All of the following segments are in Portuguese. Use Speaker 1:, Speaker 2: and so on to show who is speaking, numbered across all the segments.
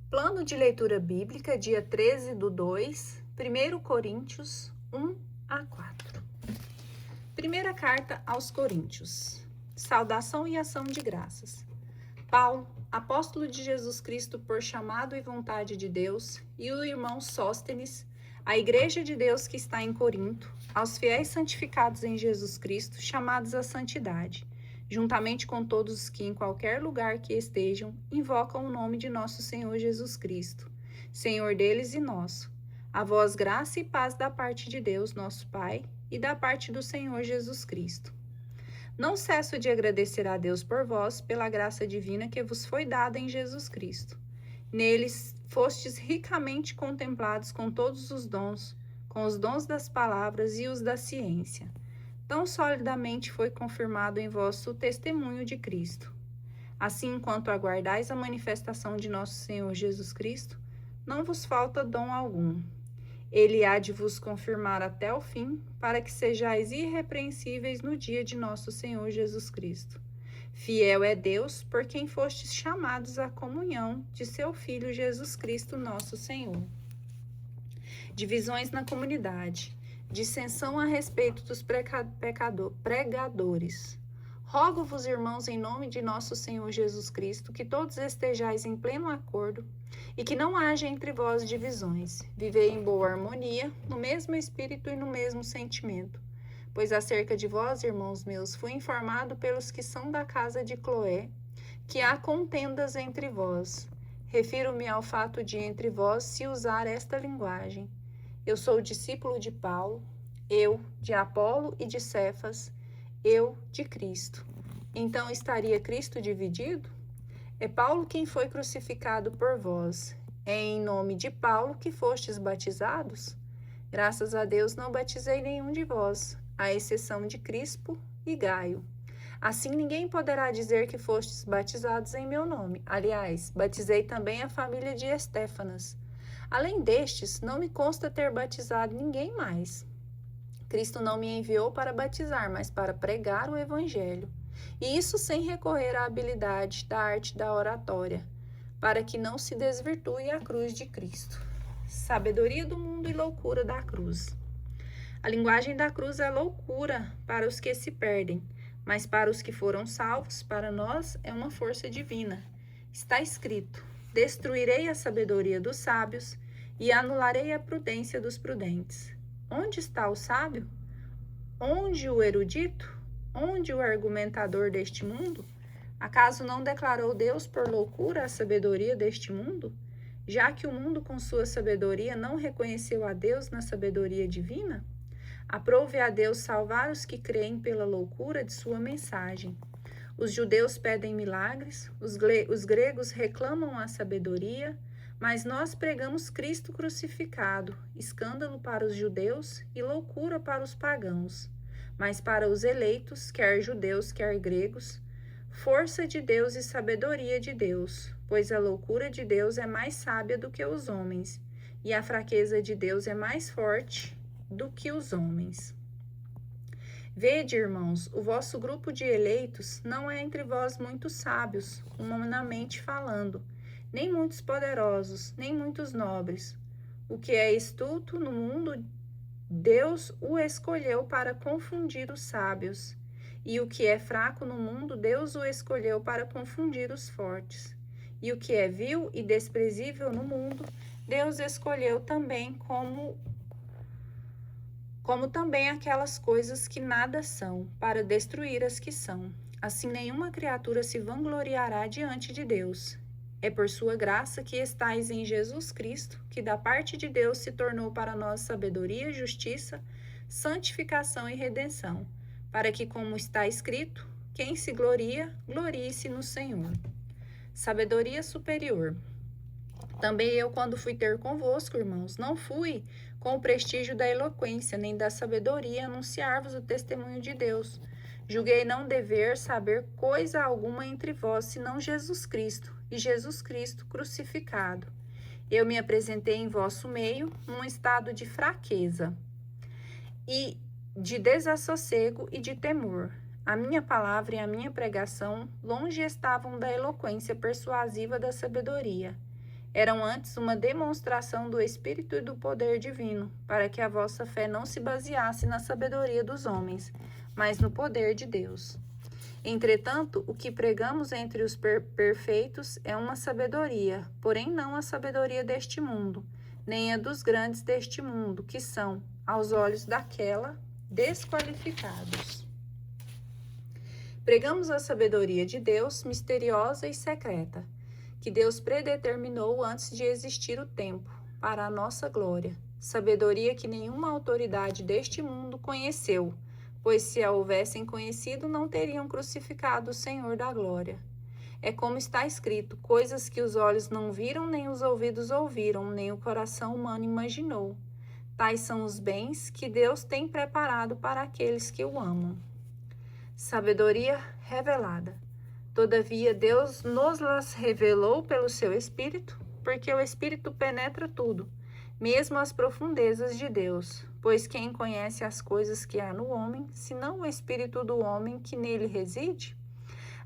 Speaker 1: Plano de leitura bíblica, dia 13/2, 1 Coríntios 1-4. Primeira carta aos Coríntios. Saudação e ação de graças. Paulo, apóstolo de Jesus Cristo por chamado e vontade de Deus, e o irmão Sóstenes, a igreja de Deus que está em Corinto, aos fiéis santificados em Jesus Cristo, chamados à santidade, juntamente com todos os que em qualquer lugar que estejam, invocam o nome de nosso Senhor Jesus Cristo, Senhor deles e nosso. A vós graça e paz da parte de Deus, nosso Pai, e da parte do Senhor Jesus Cristo. Não cesso de agradecer a Deus por vós, pela graça divina que vos foi dada em Jesus Cristo. Neles fostes ricamente contemplados com todos os dons, com os dons das palavras e os da ciência. Tão solidamente foi confirmado em vós o testemunho de Cristo. Assim, enquanto aguardais a manifestação de nosso Senhor Jesus Cristo, não vos falta dom algum. Ele há de vos confirmar até o fim, para que sejais irrepreensíveis no dia de nosso Senhor Jesus Cristo. Fiel é Deus, por quem fostes chamados à comunhão de seu Filho Jesus Cristo, nosso Senhor. Divisões na comunidade. Dissensão a respeito dos pregadores. Rogo-vos, irmãos, em nome de nosso Senhor Jesus Cristo, que todos estejais em pleno acordo e que não haja entre vós divisões. Vivei em boa harmonia, no mesmo espírito e no mesmo sentimento. Pois acerca de vós, irmãos meus, fui informado pelos que são da casa de Cloé, que há contendas entre vós. Refiro-me ao fato de entre vós se usar esta linguagem. Eu sou discípulo de Paulo, eu de Apolo e de Cefas, eu de Cristo. Então estaria Cristo dividido? É Paulo quem foi crucificado por vós. É em nome de Paulo que fostes batizados? Graças a Deus não batizei nenhum de vós, à exceção de Crispo e Gaio. Assim ninguém poderá dizer que fostes batizados em meu nome. Aliás, batizei também a família de Estéfanas. Além destes, não me consta ter batizado ninguém mais. Cristo não me enviou para batizar, mas para pregar o Evangelho. E isso sem recorrer à habilidade da arte da oratória, para que não se desvirtue a cruz de Cristo. Sabedoria do mundo e loucura da cruz. A linguagem da cruz é loucura para os que se perdem, mas para os que foram salvos, para nós é uma força divina. Está escrito: destruirei a sabedoria dos sábios e anularei a prudência dos prudentes. Onde está o sábio? Onde o erudito? Onde o argumentador deste mundo? Acaso não declarou Deus por loucura a sabedoria deste mundo? Já que o mundo com sua sabedoria não reconheceu a Deus na sabedoria divina? Aprove a Deus salvar os que creem pela loucura de sua mensagem. Os judeus pedem milagres, os gregos reclamam a sabedoria, mas nós pregamos Cristo crucificado, escândalo para os judeus e loucura para os pagãos. Mas para os eleitos, quer judeus, quer gregos, força de Deus e sabedoria de Deus, pois a loucura de Deus é mais sábia do que os homens, e a fraqueza de Deus é mais forte do que os homens. Vede, irmãos, o vosso grupo de eleitos não é entre vós muitos sábios, humanamente falando, nem muitos poderosos, nem muitos nobres. O que é estulto no mundo, Deus o escolheu para confundir os sábios, e o que é fraco no mundo, Deus o escolheu para confundir os fortes. E o que é vil e desprezível no mundo, Deus escolheu também como também aquelas coisas que nada são, para destruir as que são. Assim nenhuma criatura se vangloriará diante de Deus. É por sua graça que estais em Jesus Cristo, que da parte de Deus se tornou para nós sabedoria, justiça, santificação e redenção, para que, como está escrito, quem se gloria, glorie-se no Senhor. Sabedoria superior. Também eu, quando fui ter convosco, irmãos, não fui com o prestígio da eloquência, nem da sabedoria, anunciar-vos o testemunho de Deus. Julguei não dever saber coisa alguma entre vós, senão Jesus Cristo, e Jesus Cristo crucificado. Eu me apresentei em vosso meio, num estado de fraqueza, e de desassossego e de temor. A minha palavra e a minha pregação longe estavam da eloquência persuasiva da sabedoria. Eram antes uma demonstração do Espírito e do poder divino, para que a vossa fé não se baseasse na sabedoria dos homens, mas no poder de Deus. Entretanto, o que pregamos entre os perfeitos é uma sabedoria, porém não a sabedoria deste mundo, nem a dos grandes deste mundo, que são, aos olhos daquela, desqualificados. Pregamos a sabedoria de Deus, misteriosa e secreta, que Deus predeterminou antes de existir o tempo, para a nossa glória, sabedoria que nenhuma autoridade deste mundo conheceu, pois se a houvessem conhecido, não teriam crucificado o Senhor da glória. É como está escrito, coisas que os olhos não viram, nem os ouvidos ouviram, nem o coração humano imaginou. Tais são os bens que Deus tem preparado para aqueles que o amam. Sabedoria revelada. Todavia, Deus nos las revelou pelo seu Espírito, porque o Espírito penetra tudo, mesmo as profundezas de Deus. Pois quem conhece as coisas que há no homem, senão o Espírito do homem que nele reside?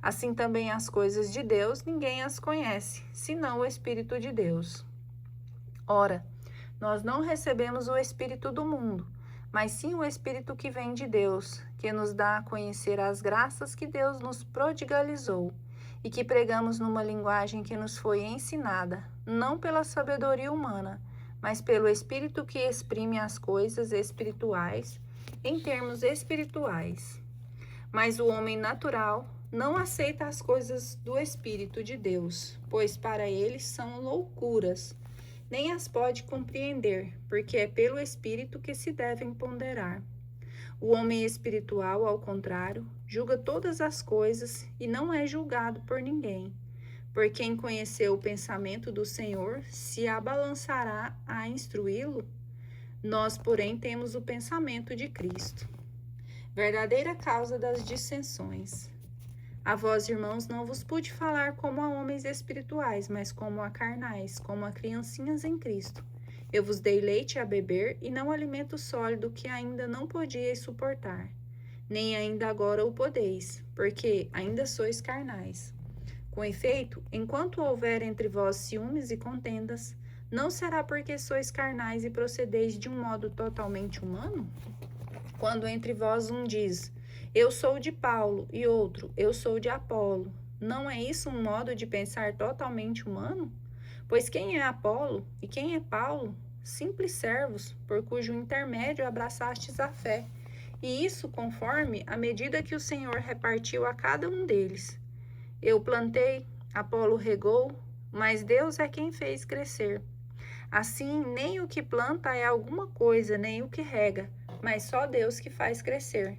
Speaker 1: Assim também as coisas de Deus, ninguém as conhece, senão o Espírito de Deus. Ora, nós não recebemos o Espírito do mundo, mas sim o Espírito que vem de Deus, que nos dá a conhecer as graças que Deus nos prodigalizou, e que pregamos numa linguagem que nos foi ensinada, não pela sabedoria humana, mas pelo Espírito que exprime as coisas espirituais em termos espirituais. Mas o homem natural não aceita as coisas do Espírito de Deus, pois para ele são loucuras, nem as pode compreender, porque é pelo Espírito que se devem ponderar. O homem espiritual, ao contrário, julga todas as coisas e não é julgado por ninguém. Por quem conheceu o pensamento do Senhor, se abalançará a instruí-lo? Nós, porém, temos o pensamento de Cristo. Verdadeira causa das dissensões. A vós, irmãos, não vos pude falar como a homens espirituais, mas como a carnais, como a criancinhas em Cristo. Eu vos dei leite a beber e não alimento sólido que ainda não podíeis suportar, nem ainda agora o podeis, porque ainda sois carnais. Com efeito, enquanto houver entre vós ciúmes e contendas, não será porque sois carnais e procedeis de um modo totalmente humano? Quando entre vós um diz, eu sou de Paulo, e outro, eu sou de Apolo, não é isso um modo de pensar totalmente humano? Pois quem é Apolo e quem é Paulo? Simples servos, por cujo intermédio abraçastes a fé, e isso conforme a medida que o Senhor repartiu a cada um deles. Eu plantei, Apolo regou, mas Deus é quem fez crescer. Assim, nem o que planta é alguma coisa, nem o que rega, mas só Deus que faz crescer.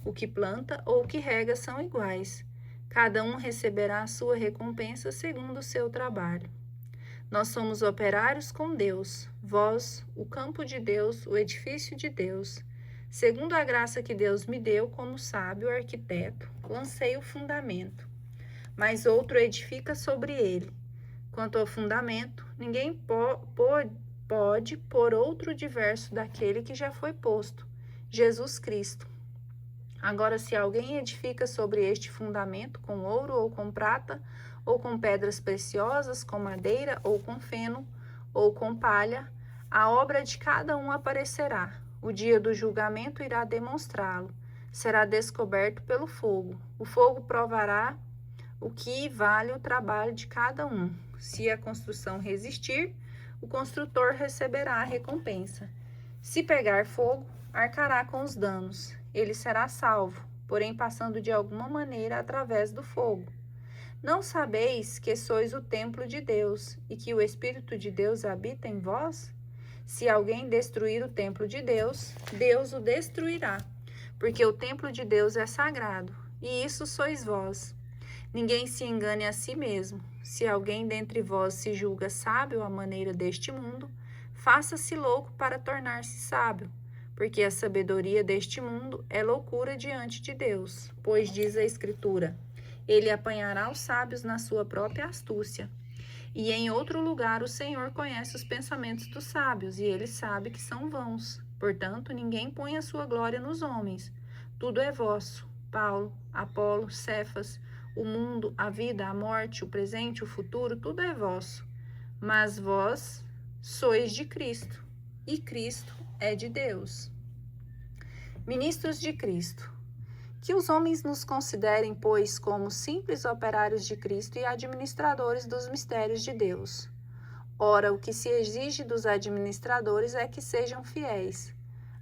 Speaker 1: O que planta ou o que rega são iguais. Cada um receberá a sua recompensa segundo o seu trabalho. Nós somos operários com Deus, vós, o campo de Deus, o edifício de Deus. Segundo a graça que Deus me deu como sábio arquiteto, lancei o fundamento, mas outro edifica sobre ele. Quanto ao fundamento, ninguém pode pôr outro diverso daquele que já foi posto, Jesus Cristo. Agora, se alguém edifica sobre este fundamento com ouro ou com prata, ou com pedras preciosas, com madeira ou com feno, ou com palha, a obra de cada um aparecerá. O dia do julgamento irá demonstrá-lo. Será descoberto pelo fogo. O fogo provará o que vale o trabalho de cada um. Se a construção resistir, o construtor receberá a recompensa. Se pegar fogo, arcará com os danos. Ele será salvo, porém passando de alguma maneira através do fogo. Não sabeis que sois o templo de Deus e que o Espírito de Deus habita em vós? Se alguém destruir o templo de Deus, Deus o destruirá, porque o templo de Deus é sagrado, e isso sois vós. Ninguém se engane a si mesmo. Se alguém dentre vós se julga sábio à maneira deste mundo, faça-se louco para tornar-se sábio, porque a sabedoria deste mundo é loucura diante de Deus. Pois diz a Escritura, ele apanhará os sábios na sua própria astúcia. E em outro lugar o Senhor conhece os pensamentos dos sábios, e ele sabe que são vãos. Portanto, ninguém põe a sua glória nos homens. Tudo é vosso. Paulo, Apolo, Cefas, o mundo, a vida, a morte, o presente, o futuro, tudo é vosso. mas vós sois de Cristo, e Cristo é de Deus. Ministros de Cristo. Que os homens nos considerem, pois, como simples operários de Cristo e administradores dos mistérios de Deus. Ora, o que se exige dos administradores é que sejam fiéis.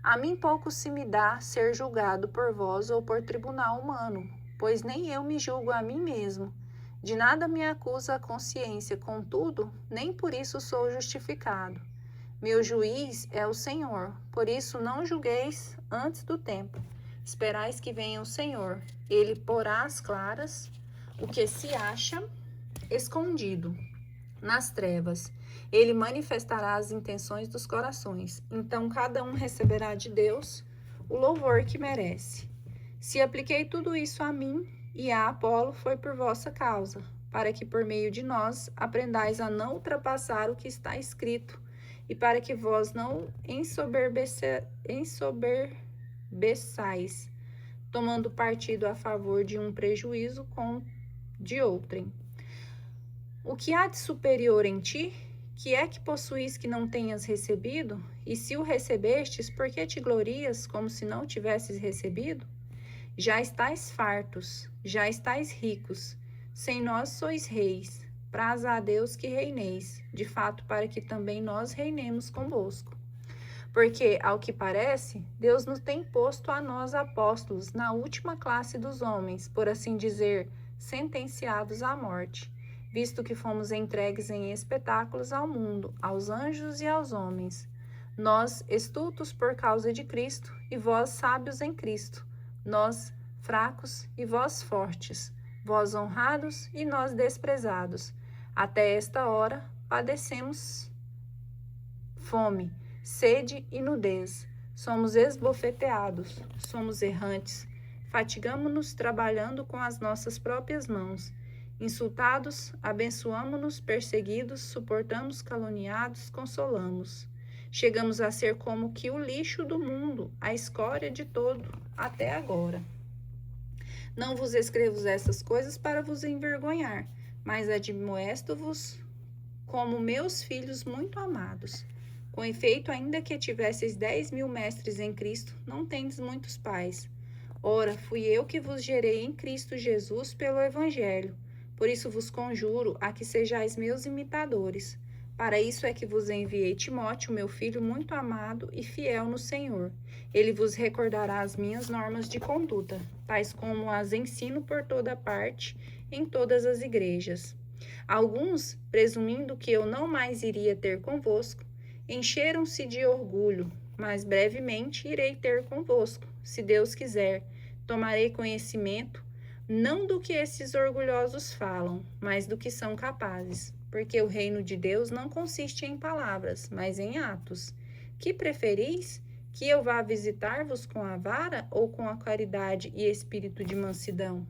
Speaker 1: A mim pouco se me dá ser julgado por vós ou por tribunal humano, pois nem eu me julgo a mim mesmo. De nada me acusa a consciência, contudo, nem por isso sou justificado. Meu juiz é o Senhor, por isso não julgueis antes do tempo. Esperais que venha o Senhor. Ele porá às claras o que se acha escondido nas trevas. Ele manifestará as intenções dos corações. Então cada um receberá de Deus o louvor que merece. Se apliquei tudo isso a mim e a Apolo, foi por vossa causa, para que por meio de nós aprendais a não ultrapassar o que está escrito, e para que vós não ensoberbeçais, tomando partido a favor de um prejuízo com de outrem. O que há de superior em ti? Que é que possuís que não tenhas recebido? E se o recebestes, por que te glorias como se não tivesses recebido? Já estáis fartos, já estáis ricos, sem nós sois reis. Praza a Deus que reineis, de fato, para que também nós reinemos convosco. Porque, ao que parece, Deus nos tem posto a nós apóstolos na última classe dos homens, por assim dizer, sentenciados à morte, visto que fomos entregues em espetáculos ao mundo, aos anjos e aos homens. Nós, estultos por causa de Cristo, e vós sábios em Cristo. Nós, fracos e vós fortes. Vós honrados e nós desprezados. Até esta hora padecemos fome, sede e nudez. Somos esbofeteados, somos errantes. Fatigamo-nos trabalhando com as nossas próprias mãos. Insultados, abençoamo-nos, perseguidos, suportamos, caluniados, consolamos. Chegamos a ser como que o lixo do mundo, a escória de todo, até agora. Não vos escrevo essas coisas para vos envergonhar, mas admoesto-vos como meus filhos muito amados. Com efeito, ainda que tivesseis 10.000 mestres em Cristo, não tendes muitos pais. Ora, fui eu que vos gerei em Cristo Jesus pelo Evangelho. Por isso vos conjuro a que sejais meus imitadores. Para isso é que vos enviei Timóteo, meu filho muito amado e fiel no Senhor. Ele vos recordará as minhas normas de conduta, tais como as ensino por toda parte, em todas as igrejas. Alguns, presumindo que eu não mais iria ter convosco, encheram-se de orgulho, mas brevemente irei ter convosco, se Deus quiser. Tomarei conhecimento, não do que esses orgulhosos falam, mas do que são capazes. Porque o reino de Deus não consiste em palavras, mas em atos. Que preferis? Que eu vá visitar-vos com a vara ou com a caridade e espírito de mansidão?